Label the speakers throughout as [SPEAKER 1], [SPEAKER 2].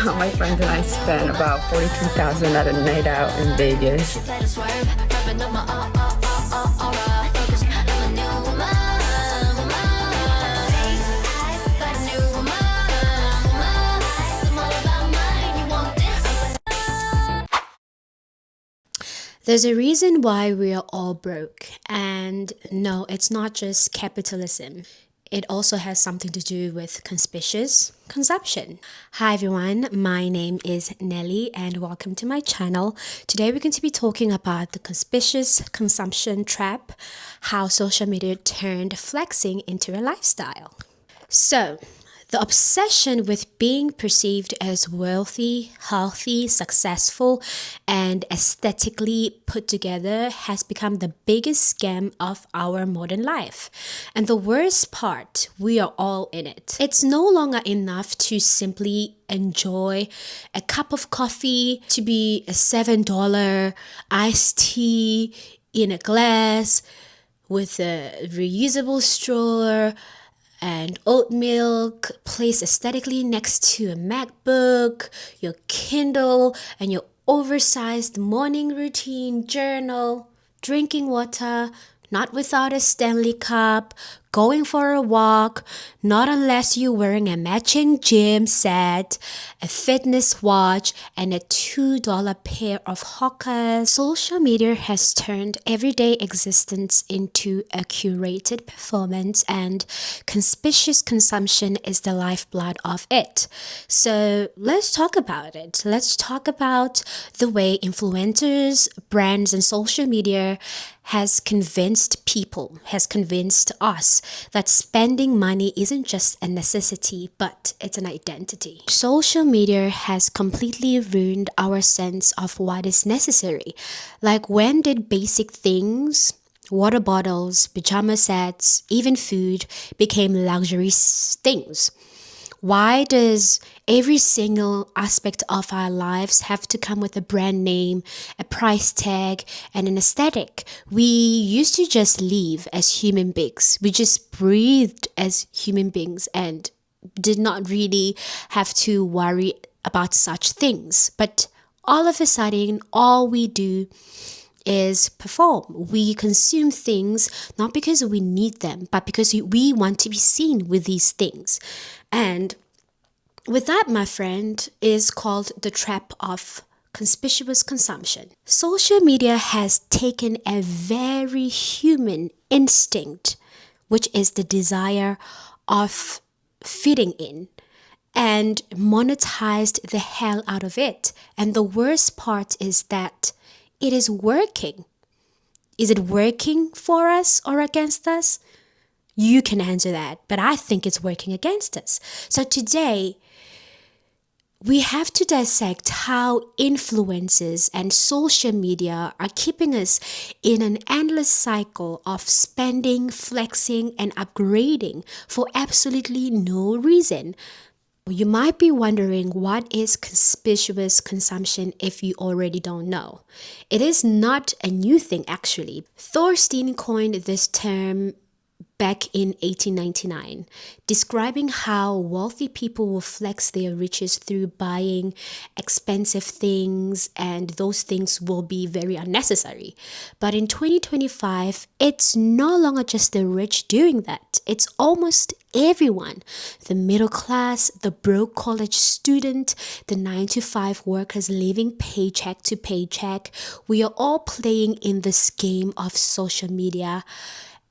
[SPEAKER 1] My friends and I spent about 42,000 at a night out in Vegas.
[SPEAKER 2] There's a reason why we are all broke. And no, it's not just capitalism. It also has something to do with conspicuous consumption. Hi everyone, my name is Nelly and welcome to my channel. Today we're going to be talking about the conspicuous consumption trap, how social media turned flexing into a lifestyle. So, the obsession with being perceived as wealthy, healthy, successful, and aesthetically put together has become the biggest scam of our modern life. And the worst part, we are all in it. It's no longer enough to simply enjoy a cup of coffee, to be a $7 iced tea in a glass with a reusable straw and oat milk placed aesthetically next to a MacBook, your Kindle, and your oversized morning routine journal, drinking water, not without a Stanley cup, going for a walk, not unless you're wearing a matching gym set, a fitness watch, and a $2 pair of Hokas. Social media has turned everyday existence into a curated performance, and conspicuous consumption is the lifeblood of it. So let's talk about it. Let's talk about the way influencers, brands, and social media has convinced people, has convinced us that spending money isn't just a necessity, but it's an identity. Social media has completely ruined our sense of what is necessary. Like, when did basic things, water bottles, pajama sets, even food, became luxury things? Why does every single aspect of our lives have to come with a brand name, a price tag, and an aesthetic? We used to just live as human beings. We just breathed as human beings and did not really have to worry about such things. But all of a sudden, all we do is perform. We consume things not because we need them, but because we want to be seen with these things. And with that, my friend, is called the trap of conspicuous consumption. Social media has taken a very human instinct, which is the desire of fitting in, and monetized the hell out of it. And the worst part is that it is working. Is it working for us or against us? You can answer that, but I think it's working against us. So today, we have to dissect how influences and social media are keeping us in an endless cycle of spending, flexing, and upgrading for absolutely no reason. You might be wondering, what is conspicuous consumption if you already don't know? It is not a new thing, actually. Thorstein coined this term back in 1899, describing how wealthy people will flex their riches through buying expensive things, and those things will be very unnecessary. But in 2025, it's no longer just the rich doing that. It's almost everyone. The middle class, the broke college student, the 9-to-5 workers living paycheck to paycheck. We are all playing in this game of social media,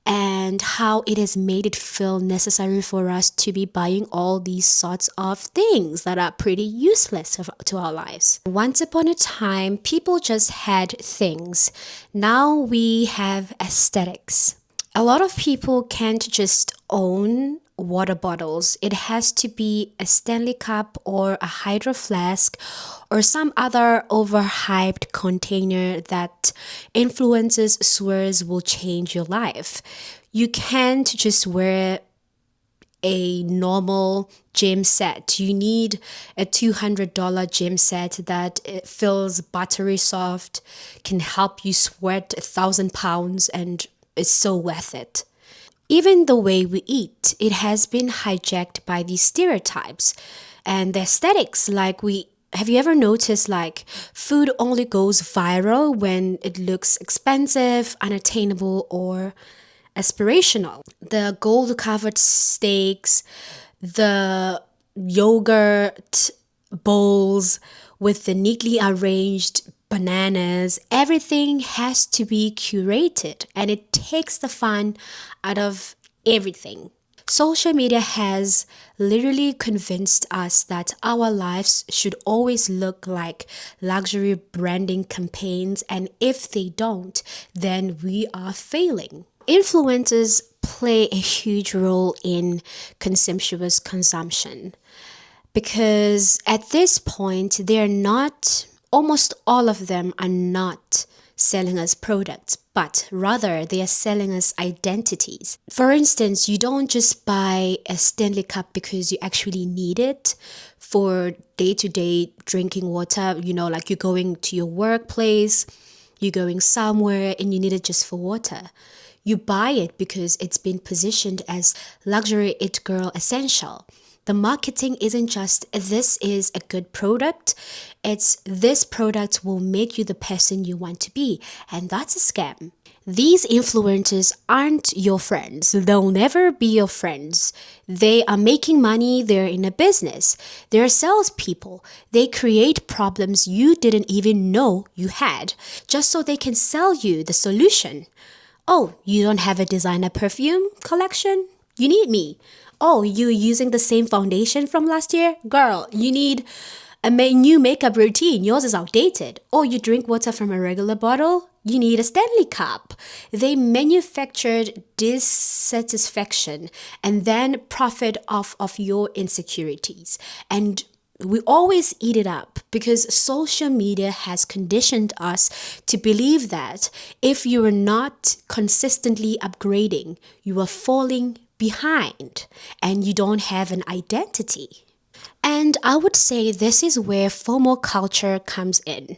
[SPEAKER 2] and how it has made it feel necessary for us to be buying all these sorts of things that are pretty useless to our lives. Once upon a time, people just had things. Now we have aesthetics. A lot of people can't just own water bottles. It has to be a Stanley cup or a hydro flask or some other overhyped container that influencers swears will change your life. You can't just wear a normal gym set. You need a $200 gym set that it feels buttery soft, can help you sweat 1,000 pounds, and is so worth it. Even the way we eat, it has been hijacked by these stereotypes. And the aesthetics, like have you ever noticed like food only goes viral when it looks expensive, unattainable, or aspirational? The gold covered steaks, the yogurt bowls with the neatly arranged bananas, everything has to be curated and it takes the fun out of everything. Social media has literally convinced us that our lives should always look like luxury branding campaigns, and if they don't, then we are failing. Influencers play a huge role in consumptuous consumption because at this point, almost all of them are not selling us products, but rather they are selling us identities. For instance, you don't just buy a Stanley Cup because you actually need it for day-to-day drinking water, like you're going to your workplace, you're going somewhere and you need it just for water. You buy it because it's been positioned as luxury it girl essential. The marketing isn't just this is a good product, it's this product will make you the person you want to be, and that's a scam. These influencers aren't your friends. They'll never be your friends. They are making money, they're in a business. They're salespeople. They create problems you didn't even know you had, just so they can sell you the solution. Oh, you don't have a designer perfume collection? You need me. Oh, you're using the same foundation from last year? Girl, you need a new makeup routine. Yours is outdated. Or you drink water from a regular bottle? You need a Stanley Cup. They manufactured dissatisfaction and then profit off of your insecurities. And we always eat it up because social media has conditioned us to believe that if you are not consistently upgrading, you are falling behind and you don't have an identity. And I would say this is where FOMO culture comes in.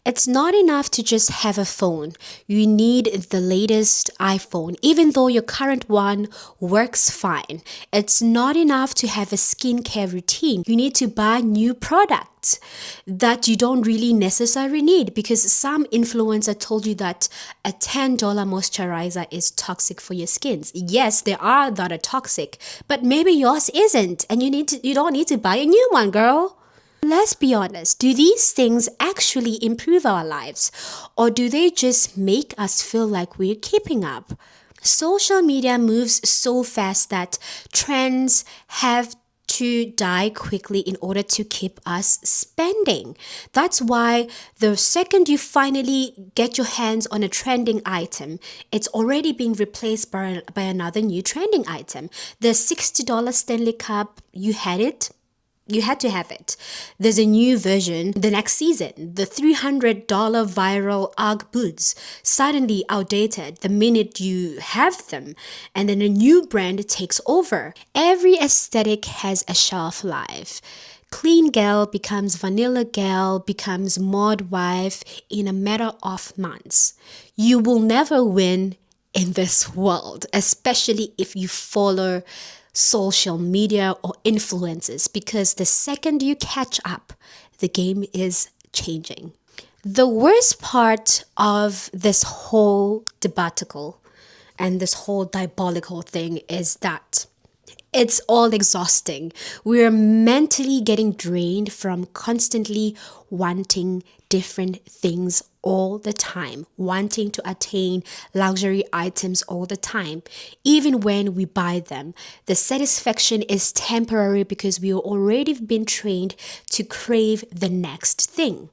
[SPEAKER 2] It's not enough to just have a phone. You need the latest iPhone, even though your current one works fine. It's not enough to have a skincare routine. You need to buy new products that you don't really necessarily need because some influencer told you that a $10 moisturizer is toxic for your skins. Yes, there are that are toxic, but maybe yours isn't, and you don't need to buy a new one, girl. Let's be honest, do these things actually improve our lives, or do they just make us feel like we're keeping up? Social media moves so fast that trends have to die quickly in order to keep us spending. That's why the second you finally get your hands on a trending item, it's already being replaced by another new trending item. The $60 Stanley Cup, you had to have it. There's a new version the next season. The $300 viral UGG boots, suddenly outdated the minute you have them, and then a new brand takes over. Every aesthetic has a shelf life. Clean gal becomes vanilla gal, becomes mod wife in a matter of months. You will never win in this world, especially if you follow social media or influences, because the second you catch up, the game is changing. The worst part of this whole debacle and this whole diabolical thing is that it's all exhausting. We're mentally getting drained from constantly wanting different things all the time, wanting to attain luxury items all the time. Even when we buy them, the satisfaction is temporary because we already been trained to crave the next thing.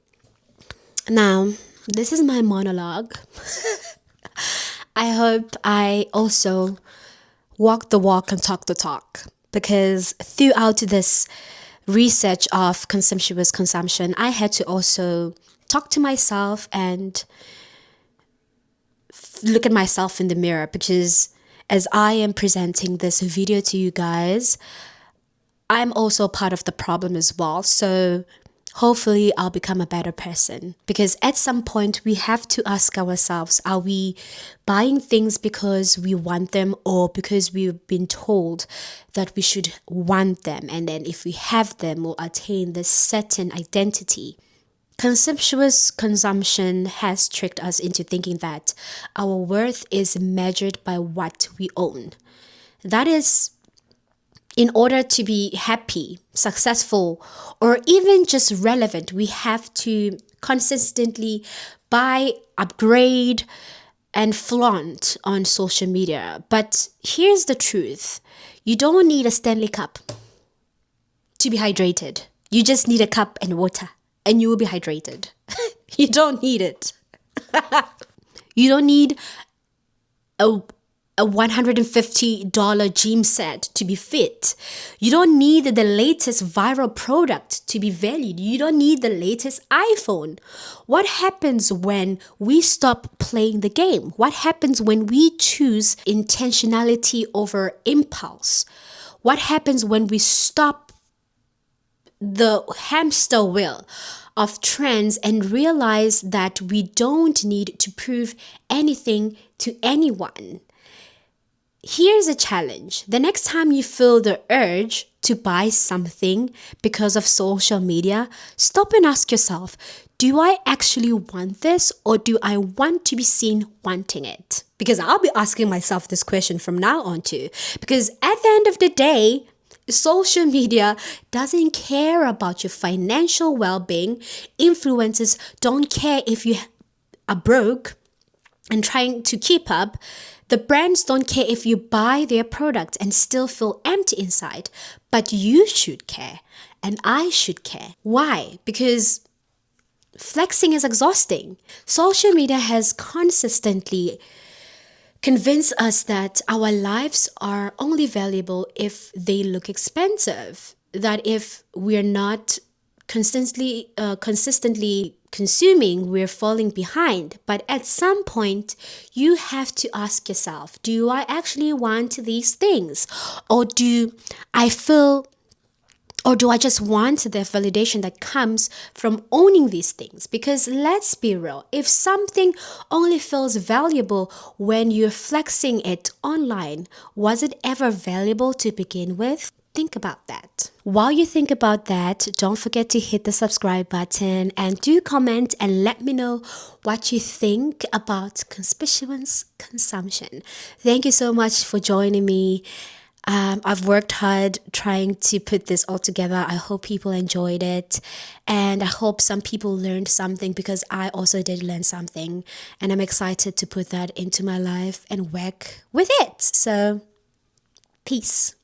[SPEAKER 2] Now, this is my monologue. I hope I also walk the walk and talk the talk, because throughout this research of consumptuous consumption, I had to also talk to myself and look at myself in the mirror, because as I am presenting this video to you guys, I'm also part of the problem as well. So hopefully I'll become a better person. Because at some point we have to ask ourselves, are we buying things because we want them or because we've been told that we should want them, and then if we have them we'll attain this certain identity? Conspicuous consumption has tricked us into thinking that our worth is measured by what we own. That is, in order to be happy, successful, or even just relevant, we have to consistently buy, upgrade, and flaunt on social media. But here's the truth. You don't need a Stanley Cup to be hydrated. You just need a cup and water, and you will be hydrated. You don't need it. You don't need a $150 gym set to be fit. You don't need the latest viral product to be valued. You don't need the latest iPhone. What happens when we stop playing the game? What happens when we choose intentionality over impulse? What happens when we stop the hamster wheel of trends and realize that we don't need to prove anything to anyone? Here's a challenge. The next time you feel the urge to buy something because of social media, stop and ask yourself, do I actually want this, or do I want to be seen wanting it? Because I'll be asking myself this question from now on too. Because at the end of the day, social media doesn't care about your financial well-being. Influencers don't care if you are broke and trying to keep up. The brands don't care if you buy their product and still feel empty inside. But you should care, and I should care. Why? Because flexing is exhausting. Social media has consistently convinced us that our lives are only valuable if they look expensive. That if we're not consistently consuming, we're falling behind. But at some point, you have to ask yourself, do I actually want these things? Or do I just want the validation that comes from owning these things? Because let's be real, if something only feels valuable when you're flexing it online, was it ever valuable to begin with? Think about that. While you think about that, don't forget to hit the subscribe button and do comment and let me know what you think about conspicuous consumption. Thank you so much for joining me. I've worked hard trying to put this all together. I hope people enjoyed it, and I hope some people learned something, because I also did learn something, and I'm excited to put that into my life and work with it. So, peace.